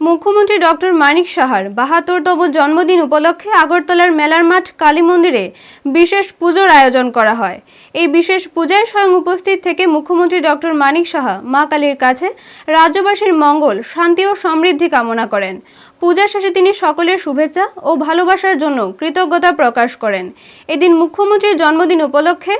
মুখ্যমন্ত্রী ডক্টর মানিক সাহার ৭২তম জন্মদিন উপলক্ষে আগরতলার মেলার মাঠ কালী মন্দিরে বিশেষ পুজোর আয়োজন করা হয়। এই বিশেষ পূজায় স্বয়ং উপস্থিত থেকে মুখ্যমন্ত্রী ডক্টর মানিক সাহা মা কালীর কাছে রাজ্যবাসীর মঙ্গল, শান্তি ও সমৃদ্ধি কামনা করেন। পূজা শেষে তিনি সকলের শুভেচ্ছা ও ভালোবাসার জন্য কৃতজ্ঞতা প্রকাশ করেন। এদিন মুখ্যমন্ত্রীর জন্মদিন উপলক্ষে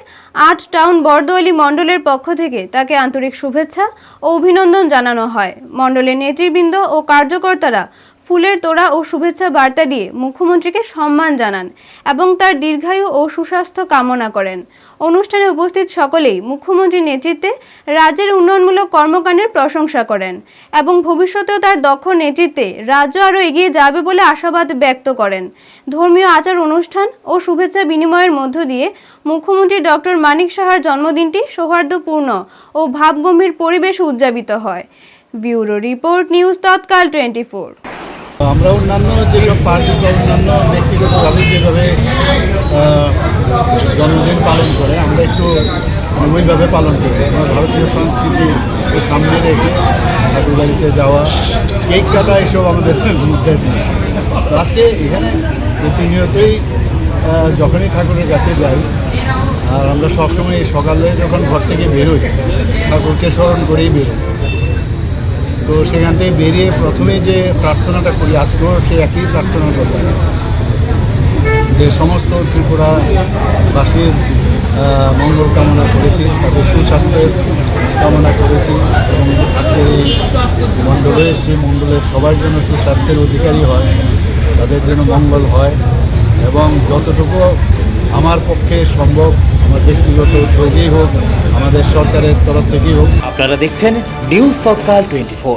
৮ টাউন বরদোয়ালি মণ্ডলের পক্ষ থেকে তাকে আন্তরিক শুভেচ্ছা ও অভিনন্দন জানানো হয়। মণ্ডলের নেতৃবৃন্দ ও কার্যকর্তারা ফুলের তোড়া ও শুভেচ্ছা বার্তা দিয়ে মুখ্যমন্ত্রীকে সম্মান জানান এবং তার দীর্ঘায়ু ও সুস্বাস্থ্য কামনা করেন। অনুষ্ঠানে উপস্থিত সকলেই মুখ্যমন্ত্রীর নেতৃত্বে রাজ্যের উন্নয়নমূলক কর্মকাণ্ডের প্রশংসা করেন এবং ভবিষ্যতেও তার দক্ষ নেতৃত্বে রাজ্য আরও এগিয়ে যাবে বলে আশাবাদ ব্যক্ত করেন। ধর্মীয় আচার অনুষ্ঠান ও শুভেচ্ছা বিনিময়ের মধ্য দিয়ে মুখ্যমন্ত্রী ডক্টর মানিক সাহার জন্মদিনটি সৌহার্দ্যপূর্ণ ও ভাবগম্ভীর পরিবেশে উদযাপিত হয়। ব্যুরো রিপোর্ট, নিউজ তৎকাল 24। আমরা অন্যান্য যেসব পার্টি বা অন্যান্য ব্যক্তিগতভাবে যেভাবে জন্মদিন পালন করে আমরা একটু ওইভাবে পালন করি। আমরা ভারতীয় সংস্কৃতিকে সামনে রেখে ঠাকুর বাড়িতে যাওয়া, কেক কাটা, এসব আমাদের মধ্যে নেই। আজকে এখানে প্রতিনিয়তই যখনই ঠাকুরের কাছে যাই, আর আমরা সবসময় সকালে যখন ঘর থেকে বেরোই ঠাকুরকে স্মরণ করেই বেরোই। তো সেখান থেকে বেরিয়ে প্রথমে যে প্রার্থনাটা করি, আজকেও সে একই প্রার্থনা করতে যে সমস্ত ত্রিপুরাবাসীর মঙ্গল কামনা করেছি, তাদের সুস্বাস্থ্যের কামনা করেছি এবং আজকে এই মণ্ডলে এসেছি, মণ্ডলের সবার জন্য সুস্বাস্থ্যের অধিকারী হয়, তাদের জন্য মঙ্গল হয় এবং যতটুকু আমার পক্ষে সম্ভব, আমার ব্যক্তিগত উদ্যোগেই হোক, আমাদের সরকারের তরফ থেকেই হোক। আপনারা দেখছেন নিউজ তৎকাল 24।